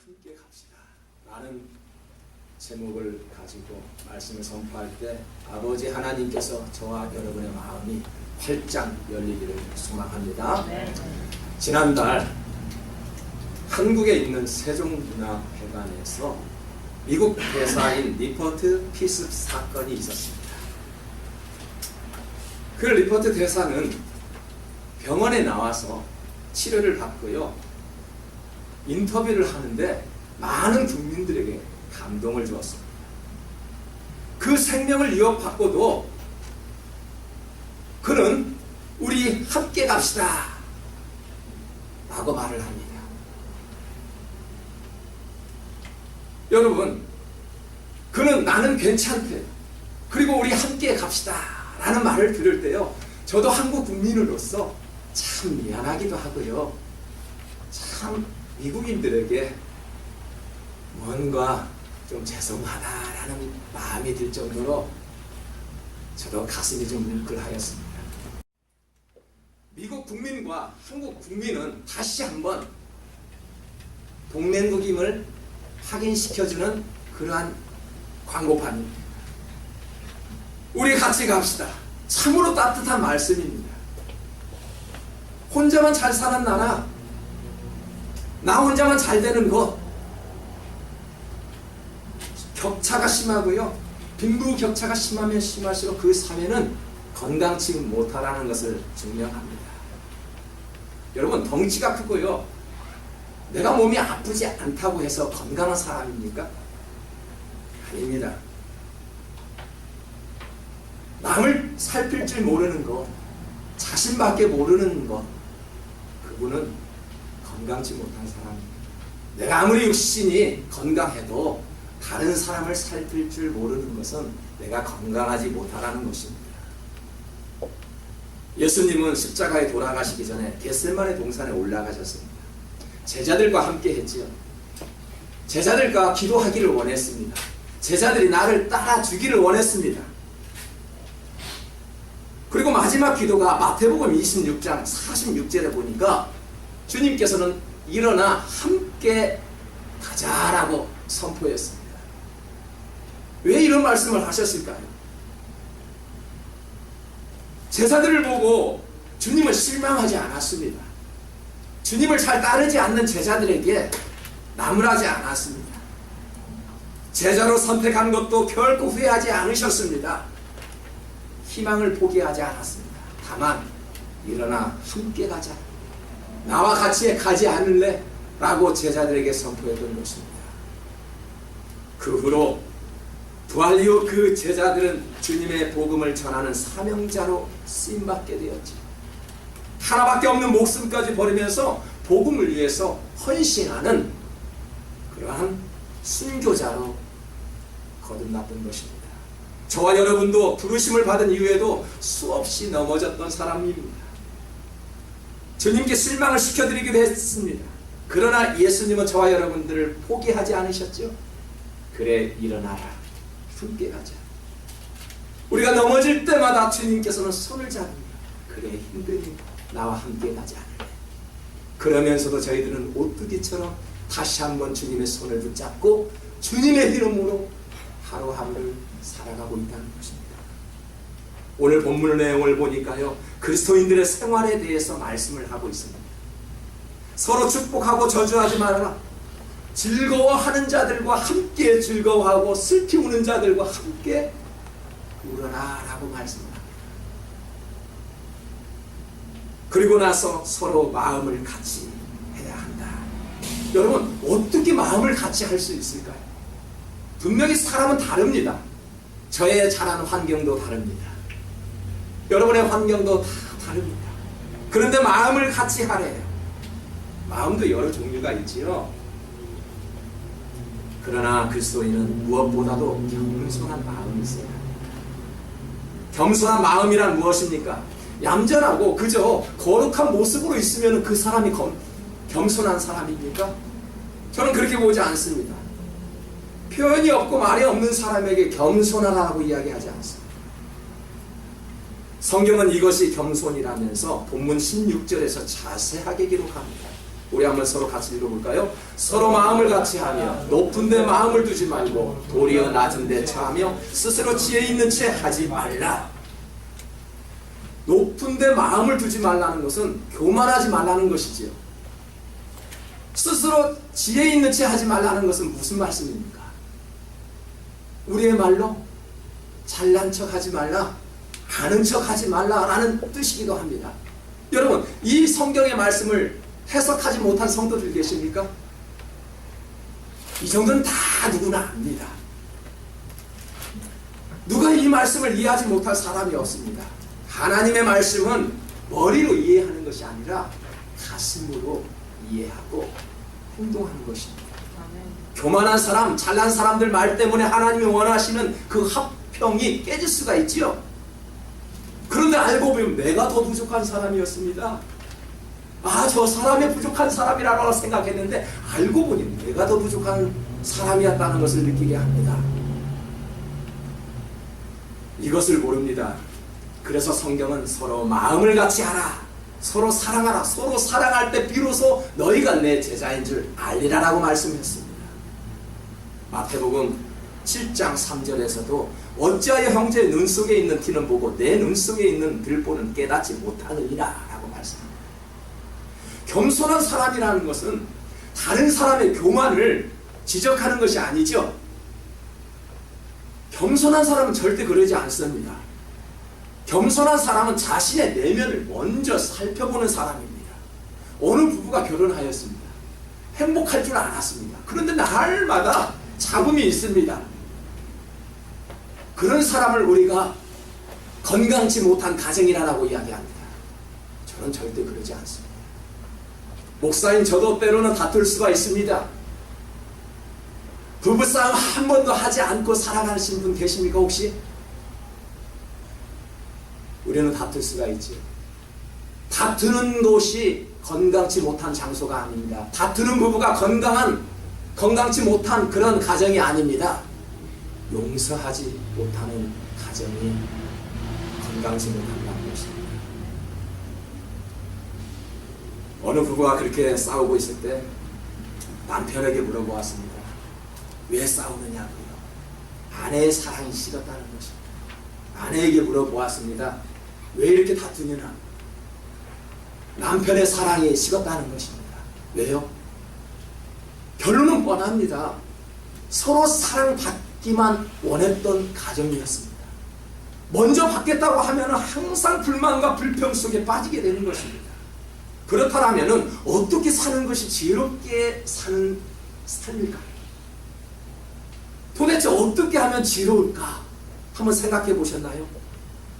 함께 갑시다 라는 제목을 가지고 말씀을 선포할 때 아버지 하나님께서 저와 여러분의 마음이 활짝 열리기를 소망합니다. 네. 지난달 한국에 있는 세종문화회관에서 미국 대사인 리퍼트 피습 사건이 있었습니다. 그 리퍼트 대사는 병원에 나와서 치료를 받고요, 인터뷰를 하는데 많은 국민들에게 감동을 주었습니다. 그 생명을 위협받고도 그는 우리 함께 갑시다 라고 말을 합니다. 여러분, 그는 나는 괜찮대, 그리고 우리 함께 갑시다 라는 말을 들을 때요, 저도 한국 국민으로서 참 미안하기도 하고요, 참 미국인들에게 뭔가 좀 죄송하다라는 마음이 들 정도로 저도 가슴이 좀 뭉클하였습니다. 미국 국민과 한국 국민은 다시 한번 동맹국임을 확인시켜주는 그러한 광고판입니다. 우리 같이 갑시다. 참으로 따뜻한 말씀입니다. 혼자만 잘 사는 나라, 나 혼자만 잘 되는 것, 격차가 심하고요, 빈부격차가 심하면 심할수록 그 사회는 건강치 못하라는 것을 증명합니다. 여러분, 덩치가 크고요, 내가 몸이 아프지 않다고 해서 건강한 사람입니까? 아닙니다. 남을 살필 줄 모르는 것, 자신밖에 모르는 것, 그분은 건강치 못한 사람입니다. 내가 아무리 육신이 건강해도 다른 사람을 살필 줄 모르는 것은 내가 건강하지 못하라는 것입니다. 예수님은 십자가에 돌아가시기 전에 겟세마네 동산에 올라가셨습니다. 제자들과 함께 했지요. 제자들과 기도하기를 원했습니다. 제자들이 나를 따라주기를 원했습니다. 그리고 마지막 기도가 마태복음 26장 46절에 보니까 주님께서는 일어나 함께 가자라고 선포했습니다. 왜 이런 말씀을 하셨을까요? 제자들을 보고 주님은 실망하지 않았습니다. 주님을 잘 따르지 않는 제자들에게 나무라지 않았습니다. 제자로 선택한 것도 결코 후회하지 않으셨습니다. 희망을 포기하지 않았습니다. 다만 일어나 함께 가자, 나와 같이 가지 않을래? 라고 제자들에게 선포했던 것입니다. 그 후로 부활 이후 그 제자들은 주님의 복음을 전하는 사명자로 쓰임받게 되었지. 하나밖에 없는 목숨까지 버리면서 복음을 위해서 헌신하는 그러한 순교자로 거듭났던 것입니다. 저와 여러분도 부르심을 받은 이후에도 수없이 넘어졌던 사람입니다. 주님께 실망을 시켜드리기도 했습니다. 그러나 예수님은 저와 여러분들을 포기하지 않으셨죠? 그래, 일어나라, 함께 가자. 우리가 넘어질 때마다 주님께서는 손을 잡으며 그래, 힘드니 나와 함께 가지 않을래? 그러면서도 저희들은 오뚜기처럼 다시 한번 주님의 손을 붙잡고 주님의 이름으로 하루하루를 살아가고 있다는 것입니다. 오늘 본문 내용을 보니까요, 그리스도인들의 생활에 대해서 말씀을 하고 있습니다. 서로 축복하고 저주하지 말아라. 즐거워하는 자들과 함께 즐거워하고 슬피 우는 자들과 함께 울어라 라고 말씀합니다. 그리고 나서 서로 마음을 같이 해야 한다. 여러분, 어떻게 마음을 같이 할 수 있을까요? 분명히 사람은 다릅니다. 저의 자란 환경도 다릅니다. 여러분의 환경도 다 다릅니다. 그런데 마음을 같이 하래요. 마음도 여러 종류가 있지요. 그러나 그리스도인은 무엇보다도 겸손한 마음이 있어야 합니다. 겸손한 마음이란 무엇입니까? 얌전하고 그저 거룩한 모습으로 있으면 그 사람이 겸손한 사람입니까? 저는 그렇게 보지 않습니다. 표현이 없고 말이 없는 사람에게 겸손하라고 이야기하지 않습니다. 성경은 이것이 겸손이라면서 본문 16절에서 자세하게 기록합니다. 우리 한번 서로 같이 읽어볼까요? 서로 마음을 같이 하며 높은 데 마음을 두지 말고 도리어 낮은 데 처하며 스스로 지혜 있는 채 하지 말라. 높은 데 마음을 두지 말라는 것은 교만하지 말라는 것이지요. 스스로 지혜 있는 채 하지 말라는 것은 무슨 말씀입니까? 우리의 말로 잘난 척 하지 말라, 아는 척 하지 말라라는 뜻이기도 합니다. 여러분, 이 성경의 말씀을 해석하지 못한 성도들 계십니까? 이 정도는 다 누구나 압니다. 누가 이 말씀을 이해하지 못할 사람이 없습니다. 하나님의 말씀은 머리로 이해하는 것이 아니라 가슴으로 이해하고 행동하는 것입니다. 교만한 사람, 잘난 사람들 말 때문에 하나님이 원하시는 그 합평이 깨질 수가 있지요. 그런데 알고 보면 내가 더 부족한 사람이었습니다. 아, 저 사람이 부족한 사람이라고 생각했는데 알고 보니 내가 더 부족한 사람이었다는 것을 느끼게 합니다. 이것을 모릅니다. 그래서 성경은 서로 마음을 같이 하라, 서로 사랑하라, 서로 사랑할 때 비로소 너희가 내 제자인 줄 알리라라고 말씀했습니다. 마태복음 7장 3절에서도 어찌하여 형제의 눈 속에 있는 티는 보고 내 눈 속에 있는 들보는 깨닫지 못하느니라 라고 말씀합니다. 겸손한 사람이라는 것은 다른 사람의 교만을 지적하는 것이 아니죠. 겸손한 사람은 절대 그러지 않습니다. 겸손한 사람은 자신의 내면을 먼저 살펴보는 사람입니다. 어느 부부가 결혼하였습니다. 행복할 줄 알았습니다. 그런데 날마다 잡음이 있습니다. 그런 사람을 우리가 건강치 못한 가정이라고 이야기합니다. 저는 절대 그러지 않습니다. 목사인 저도 때로는 다툴 수가 있습니다. 부부싸움 한 번도 하지 않고 살아가신 분 계십니까 혹시? 우리는 다툴 수가 있죠. 다투는 곳이 건강치 못한 장소가 아닙니다. 다투는 부부가 건강치 못한 그런 가정이 아닙니다. 용서하지 못하는 가정이 건강치 못한다는 것입니다. 어느 부부가 그렇게 싸우고 있을 때 남편에게 물어보았습니다. 왜 싸우느냐고요? 아내의 사랑이 식었다는 것입니다. 아내에게 물어보았습니다. 왜 이렇게 다투느냐? 남편의 사랑이 식었다는 것입니다. 왜요? 결론은 뻔합니다. 서로 사랑받기만 원했던 가정이었습니다. 먼저 받겠다고 하면 항상 불만과 불평 속에 빠지게 되는 것입니다. 그렇다면 어떻게 사는 것이 지혜롭게 사는 삶일까? 도대체 어떻게 하면 지혜로울까? 한번 생각해 보셨나요?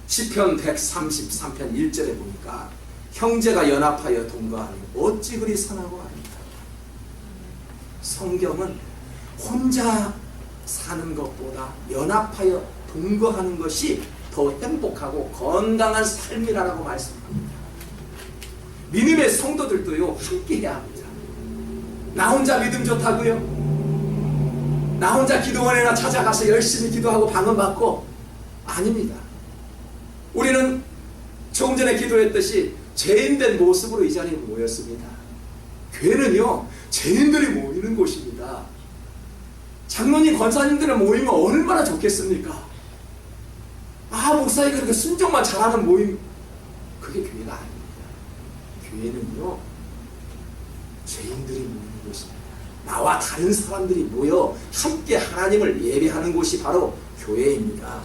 시편 133편 1절에 보니까 형제가 연합하여 동거하니 어찌 그리 선하고 아름다워. 성경은 혼자 사는 것보다 연합하여 동거하는 것이 더 행복하고 건강한 삶이라고 말씀합니다. 믿음의 성도들도요, 함께 해야 합니다. 나 혼자 믿음 좋다고요? 나 혼자 기도원에나 찾아가서 열심히 기도하고 방언받고? 아닙니다. 우리는 조금 전에 기도했듯이 죄인된 모습으로 이 자리에 모였습니다. 교회는요, 죄인들이 모이는 곳입니다. 장로님, 권사님들이 모이면 얼마나 좋겠습니까? 아, 목사님 그렇게 순종만 잘하는 모임, 그게 교회가 아닙니다. 교회는요, 죄인들이 모이는 곳입니다. 나와 다른 사람들이 모여 함께 하나님을 예배하는 곳이 바로 교회입니다.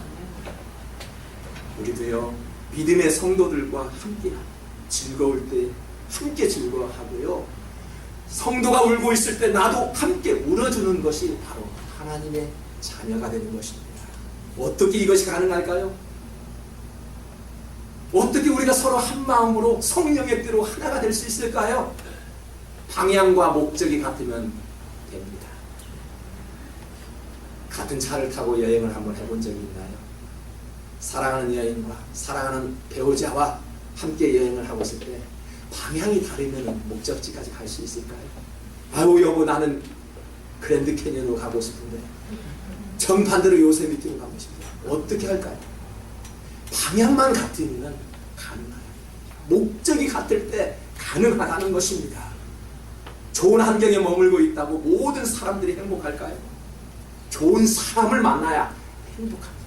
우리도요, 믿음의 성도들과 함께 즐거울 때 함께 즐거워하고요, 성도가 울고 있을 때 나도 함께 울어주는 것이 바로 하나님의 자녀가 되는 것입니다. 어떻게 이것이 가능할까요? 어떻게 우리가 서로 한 마음으로 성령의 뜻으로 하나가 될 수 있을까요? 방향과 목적이 같으면 됩니다. 같은 차를 타고 여행을 한번 해본 적이 있나요? 사랑하는 여인과 사랑하는 배우자와 함께 여행을 하고 있을 때 방향이 다르면 목적지까지 갈 수 있을까요? 아유 여보, 나는 그랜드 캐니언으로 가고 싶은데 정반대로 요세미티로 가고 싶어요. 어떻게 할까요? 방향만 같으면 가능해요. 목적이 같을 때 가능하다는 것입니다. 좋은 환경에 머물고 있다고 모든 사람들이 행복할까요? 좋은 사람을 만나야 행복합니다.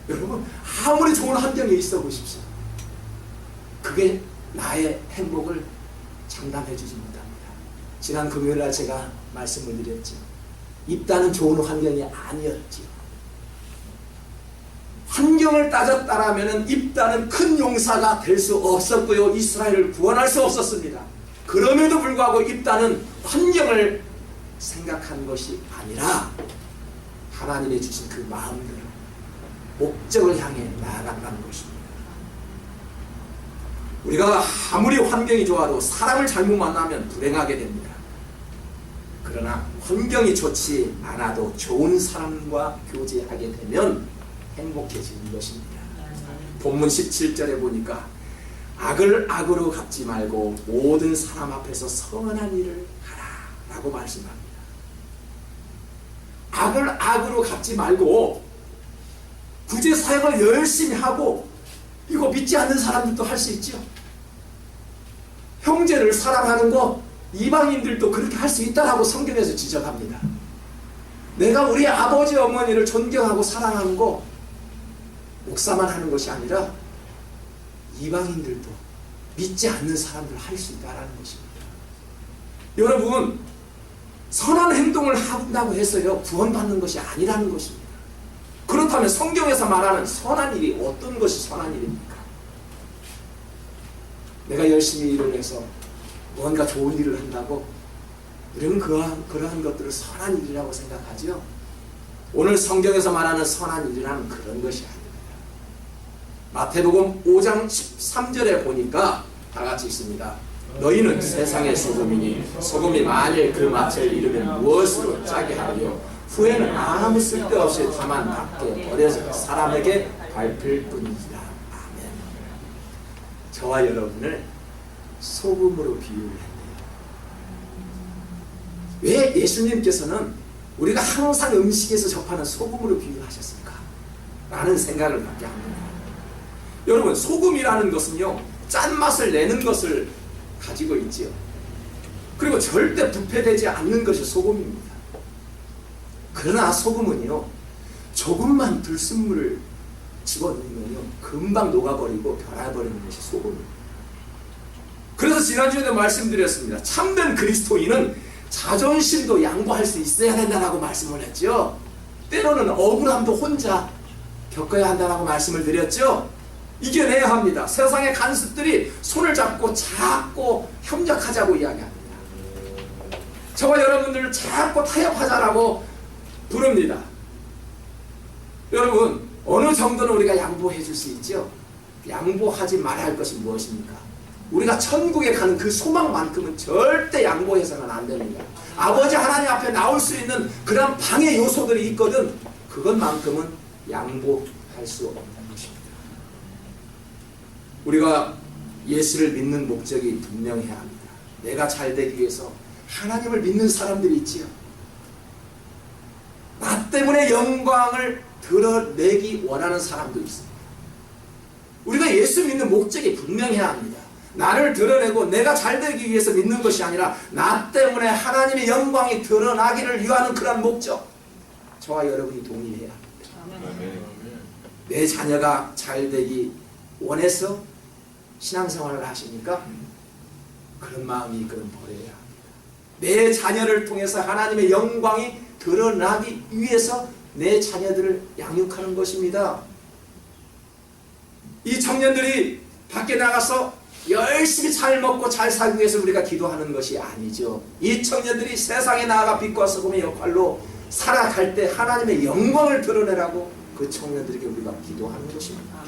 여러분, 아무리 좋은 환경에 있어 보십시오. 그게 나의 행복을 장담해 주지 못합니다. 지난 금요일날 제가 말씀을 드렸죠. 입다는 좋은 환경이 아니었지요. 환경을 따졌다라면 입다는 큰 용사가 될 수 없었고요. 이스라엘을 구원할 수 없었습니다. 그럼에도 불구하고 입다는 환경을 생각한 것이 아니라 하나님이 주신 그 마음대로 목적을 향해 나아간다는 것입니다. 우리가 아무리 환경이 좋아도 사람을 잘못 만나면 불행하게 됩니다. 그러나 환경이 좋지 않아도 좋은 사람과 교제하게 되면 행복해지는 것입니다. 본문 17절에 보니까 악을 악으로 갚지 말고 모든 사람 앞에서 선한 일을 하라 라고 말씀합니다. 악을 악으로 갚지 말고 구제 사역을 열심히 하고, 이거 믿지 않는 사람들도 할 수 있죠. 형제를 사랑하는 거 이방인들도 그렇게 할 수 있다라고 성경에서 지적합니다. 내가 우리 아버지 어머니를 존경하고 사랑하는 거 목사만 하는 것이 아니라 이방인들도 믿지 않는 사람들 할 수 있다라는 것입니다. 여러분, 선한 행동을 한다고 해서요 구원받는 것이 아니라는 것입니다. 그렇다면 성경에서 말하는 선한 일이 어떤 것이 선한 일입니까? 내가 열심히 일을 해서 뭔가 좋은 일을 한다고 우리는 그러한 것들을 선한 일이라고 생각하죠. 오늘 성경에서 말하는 선한 일이라는 그런 것이 아닙니다. 마태복음 5장 13절에 보니까 다 같이 있습니다. 너희는 세상의 소금이니 소금이 만일 그 맛을 잃으면 무엇으로 짜게 하리요? 후에는 아무 쓸데없이 다만 밖에 버려져 사람에게 밟힐 뿐이니라. 아멘. 저와 여러분을 소금으로 비유했네요. 왜 예수님께서는 우리가 항상 음식에서 접하는 소금으로 비유하셨을까? 라는 생각을 갖게 합니다. 여러분, 소금이라는 것은요 짠맛을 내는 것을 가지고 있지요. 그리고 절대 부패되지 않는 것이 소금입니다. 그러나 소금은요 조금만 들숨물을 집어넣으면요 금방 녹아버리고 변해버리는 것이 소금입니다. 그래서 지난주에도 말씀드렸습니다. 참된 그리스도인은 자존심도 양보할 수 있어야 된다고 말씀을 했죠. 때로는 억울함도 혼자 겪어야 한다고 말씀을 드렸죠. 이겨내야 합니다. 세상의 간섭들이 손을 잡고 자꾸 협력하자고 이야기합니다. 저와 여러분들을 자꾸 타협하자라고 부릅니다. 여러분, 어느 정도는 우리가 양보해 줄 수 있죠. 양보하지 말아야 할 것이 무엇입니까? 우리가 천국에 가는 그 소망만큼은 절대 양보해서는 안 됩니다. 아버지 하나님 앞에 나올 수 있는 그런 방해 요소들이 있거든. 그것만큼은 양보할 수 없는 것입니다. 우리가 예수를 믿는 목적이 분명해야 합니다. 내가 잘 되기 위해서 하나님을 믿는 사람들이 있지요. 나 때문에 영광을 드러내기 원하는 사람도 있습니다. 우리가 예수 믿는 목적이 분명해야 합니다. 나를 드러내고 내가 잘 되기 위해서 믿는 것이 아니라 나 때문에 하나님의 영광이 드러나기를 위하는 그런 목적, 저와 여러분이 동의해야 합니다. 내 자녀가 잘 되기 원해서 신앙생활을 하십니까? 그런 마음이 그럼 버려야 합니다. 내 자녀를 통해서 하나님의 영광이 드러나기 위해서 내 자녀들을 양육하는 것입니다. 이 청년들이 밖에 나가서 열심히 잘 먹고 잘 살기 위해서 우리가 기도하는 것이 아니죠. 이 청년들이 세상에 나아가 빛과 소금의 역할로 살아갈 때 하나님의 영광을 드러내라고 그 청년들에게 우리가 기도하는 것입니다.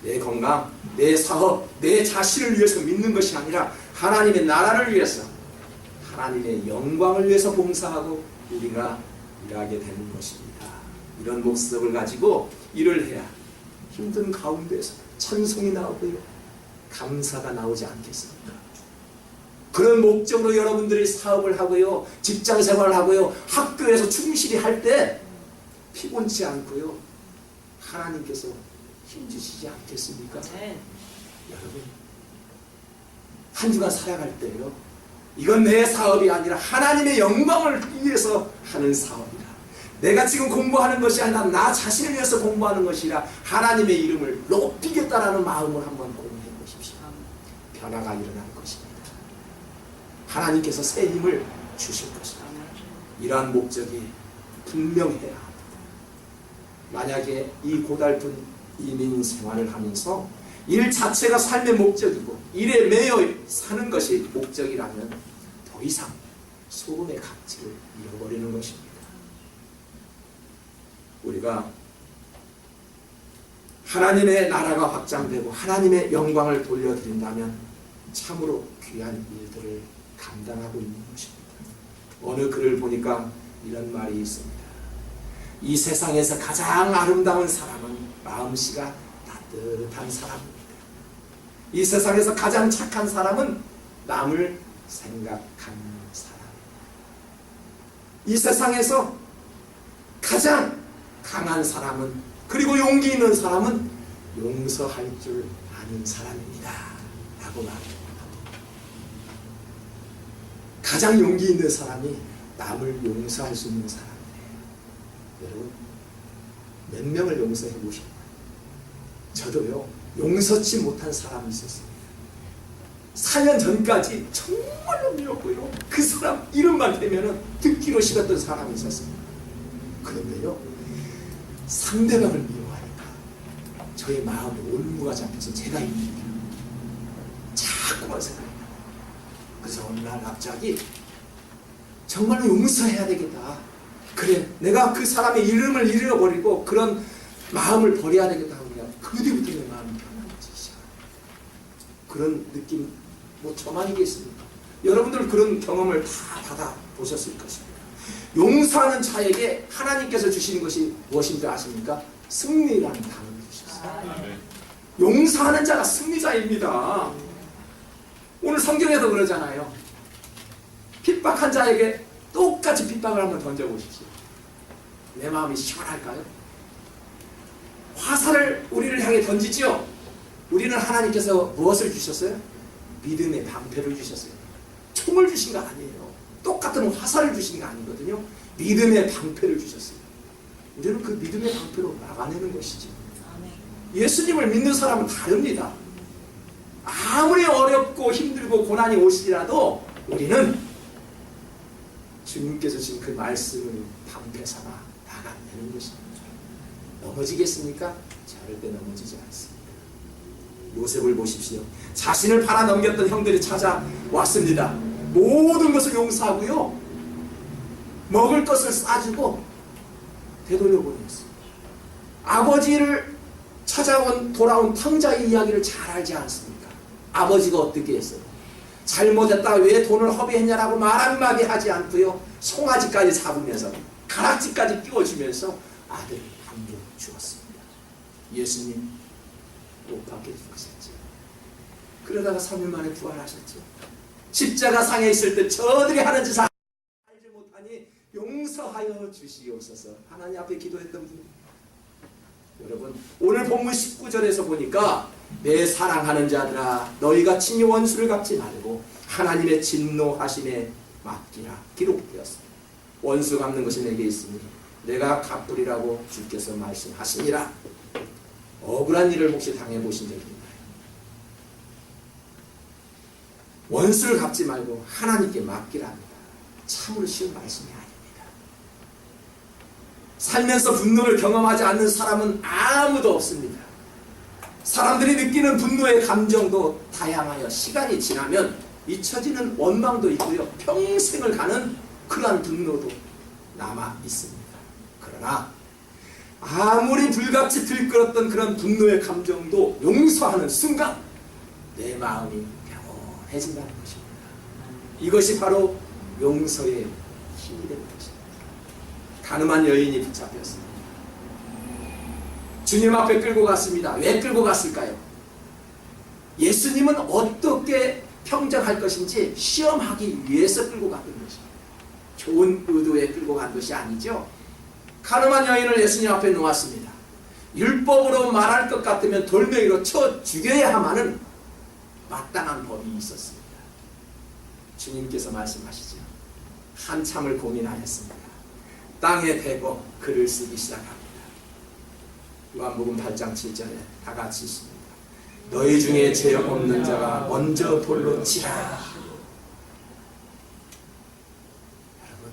내 건강, 내 사업, 내 자신을 위해서 믿는 것이 아니라 하나님의 나라를 위해서, 하나님의 영광을 위해서 봉사하고 우리가 일하게 되는 것입니다. 이런 목적을 가지고 일을 해야 힘든 가운데서 찬송이 나오고요 감사가 나오지 않겠습니까? 그런 목적으로 여러분들이 사업을 하고요 직장생활을 하고요 학교에서 충실히 할 때 피곤치 않고요 하나님께서 힘주시지 않겠습니까? 네. 여러분, 한 주간 살아갈 때요 이건 내 사업이 아니라 하나님의 영광을 위해서 하는 사업이다. 내가 지금 공부하는 것이 아니라 나 자신을 위해서 공부하는 것이라 하나님의 이름을 높이겠다라는 마음을 한번 공부해 보십시오. 변화가 일어날 것입니다. 하나님께서 새 힘을 주실 것이다. 이러한 목적이 분명해야 합니다. 만약에 이 고달픈 이민 생활을 하면서 일 자체가 삶의 목적이고 일에 매여 사는 것이 목적이라면 더 이상 소금의 가치를 잃어버리는 것입니다. 우리가 하나님의 나라가 확장되고 하나님의 영광을 돌려드린다면 참으로 귀한 일들을 감당하고 있는 것입니다. 어느 글을 보니까 이런 말이 있습니다. 이 세상에서 가장 아름다운 사람은 마음씨가 따뜻한 사람입니다. 이 세상에서 가장 착한 사람은 남을 생각하는 사람입니다. 이 세상에서 가장 강한 사람은, 그리고 용기 있는 사람은 용서할 줄 아는 사람입니다 라고 말합니다. 가장 용기 있는 사람이 남을 용서할 수 있는 사람이에요. 여러분, 몇 명을 용서해 보셨나요? 저도요, 용서치 못한 사람이 있었습니다. 4년 전까지 정말로 미웠고요, 그 사람 이름만 대면은 듣기로 싫었던 사람이 있었습니다. 그런데요, 상대방을 미워하니까 저의 마음에 올무가 잡혀서 제가 입니다. 자꾸만 생각이 나요. 그래서 어느 날 갑자기 정말로 용서해야 되겠다. 그래, 내가 그 사람의 이름을 잃어버리고 그런 마음을 버려야 되겠다 하고 그 뒤부터 내 마음이 편안해지기 시작합니다. 그런 느낌 뭐 저만이겠습니까? 여러분들 그런 경험을 다 받아보셨을 것입니다. 용서하는 자에게 하나님께서 주시는 것이 무엇인지 아십니까? 승리라는 단어를 주셨어요. 용서하는 자가 승리자입니다. 오늘 성경에도 그러잖아요. 핍박한 자에게 똑같이 핍박을 한번 던져보십시오. 내 마음이 시원할까요? 화살을 우리를 향해 던지죠. 우리는 하나님께서 무엇을 주셨어요? 믿음의 방패를 주셨어요. 총을 주신 거 아니에요. 똑같은 화살을 주신 게 아니거든요. 믿음의 방패를 주셨어요. 우리는 그 믿음의 방패로 막아내는 것이죠. 예수님을 믿는 사람은 다릅니다. 아무리 어렵고 힘들고 고난이 오시더라도 우리는 주님께서 주신 그 말씀을 방패 삼아 나가내는 것입니다. 넘어지겠습니까? 절대 넘어지지 않습니다. 요셉을 보십시오. 자신을 팔아 넘겼던 형들이 찾아왔습니다. 모든 것을 용서하고요, 먹을 것을 싸주고 되돌려보냈어요. 아버지를 돌아온 탕자의 이야기를 잘 알지 않습니까? 아버지가 어떻게 했어요? 잘못했다, 왜 돈을 허비했냐라고 말 한마디 하지 않고요, 송아지까지 잡으면서 가락지까지 끼워주면서 아들 한 개 주었습니다. 예수님 못 받게 죽으셨죠. 그러다가 3일 만에 부활하셨죠. 십자가 상에 있을 때 저들이 하는 짓을 알지 못하니 용서하여 주시옵소서. 하나님 앞에 기도했던 분. 여러분, 오늘 본문 19절에서 보니까 내 사랑하는 자들아, 너희가 친히 원수를 갚지 말고 하나님의 진노하심에 맡기라 기록되었습니다. 원수 갚는 것이 내게 있으니 내가 갚으리라고 주께서 말씀하시니라. 억울한 일을 혹시 당해보신 적이 있나요? 원수를 갚지 말고 하나님께 맡기라 합니다. 참으로 쉬운 말씀이 아닙니다. 살면서 분노를 경험하지 않는 사람은 아무도 없습니다. 사람들이 느끼는 분노의 감정도 다양하여 시간이 지나면 잊혀지는 원망도 있고요, 평생을 가는 그러한 분노도 남아 있습니다. 그러나 아무리 불같이 들끓었던 그런 분노의 감정도 용서하는 순간 내 마음이 평온해진다는 것입니다. 이것이 바로 용서의 힘이 되는 것입니다. 가늠한 여인이 붙잡혔습니다. 주님 앞에 끌고 갔습니다. 왜 끌고 갔을까요? 예수님은 어떻게 평정할 것인지 시험하기 위해서 끌고 갔던 것입니다. 좋은 의도에 끌고 간 것이 아니죠. 가늠한 여인을 예수님 앞에 놓았습니다. 율법으로 말할 것 같으면 돌멩이로 쳐 죽여야 하는 마땅한 법이 있었습니다. 주님께서 말씀하시죠. 한참을 고민하였습니다. 땅에 대고 글을 쓰기 시작합니다. 요한복음 8장 7절에 다 같이 있습니다. 너희 중에 죄 없는 자가 먼저 돌로 치라. 여러분,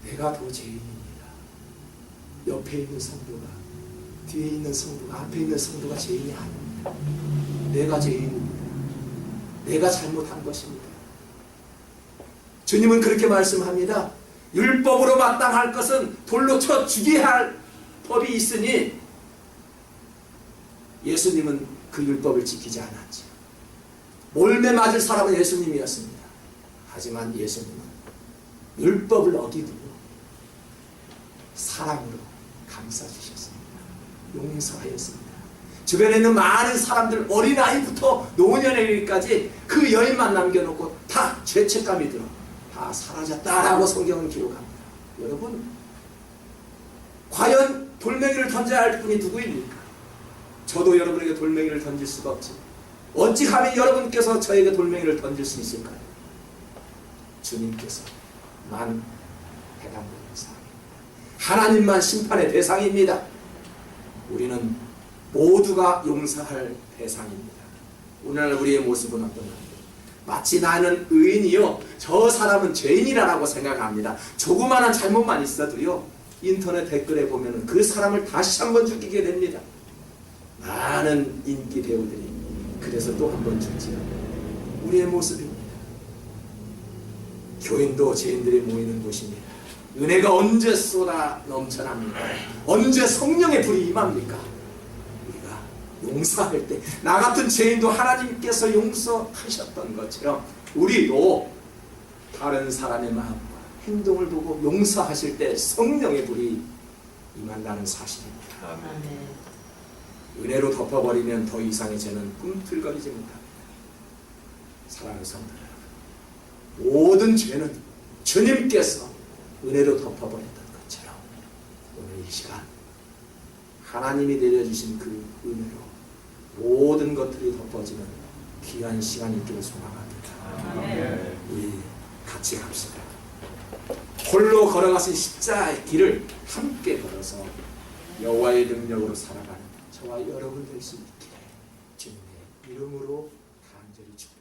내가 더 죄인입니다. 옆에 있는 성도가, 뒤에 있는 성도가, 앞에 있는 성도가 죄인이 아닙니다. 내가 죄인입니다. 내가 잘못한 것입니다. 주님은 그렇게 말씀합니다. 율법으로 마땅할 것은 돌로 쳐 죽여야 할 법이 있으니 예수님은 그 율법을 지키지 않았죠. 몰매 맞을 사람은 예수님이었습니다. 하지만 예수님은 율법을 어기고 사랑으로 감싸주셨습니다. 용서하였습니다. 주변에 있는 많은 사람들, 어린아이부터 노년에까지 그 여인만 남겨놓고 다 죄책감이 들어 다 사라졌다라고 성경은 기록합니다. 여러분, 과연 돌멩이를 던져야 할 분이 누구입니까? 저도 여러분에게 돌멩이를 던질 수가 없지. 어찌 감히 여러분께서 저에게 돌멩이를 던질 수 있을까요? 주님께서만 해당되는 사람입니다. 하나님만 심판의 대상입니다. 우리는 모두가 용서할 대상입니다. 오늘날 우리의 모습은 어떤가? 마치 나는 의인이요, 저 사람은 죄인이라고 생각합니다. 조그마한 잘못만 있어도요, 인터넷 댓글에 보면 그 사람을 다시 한번 죽이게 됩니다. 많은 인기 배우들이 그래서 또 한 번 죽지요. 우리의 모습입니다. 교인도 죄인들이 모이는 곳입니다. 은혜가 언제 쏟아 넘쳐납니까? 언제 성령의 불이 임합니까? 우리가 용서할 때, 나 같은 죄인도 하나님께서 용서하셨던 것처럼 우리도 다른 사람의 마음과 행동을 보고 용서하실 때 성령의 불이 임한다는 사실입니다. 아멘. 은혜로 덮어버리면 더 이상의 죄는 꿈틀거리지 못합니다. 사랑하는 성도 여러분, 모든 죄는 주님께서 은혜로 덮어버렸던 것처럼 오늘 이 시간 하나님이 내려주신 그 은혜로 모든 것들이 덮어지는 귀한 시간이 있기를 소망합니다. 우리 같이 갑시다. 홀로 걸어가신 십자가의 길을 함께 걸어서 여호와의 능력으로 살아가는 저와 여러분 될 수 있기를 주님의 이름으로 간절히 축원합니다.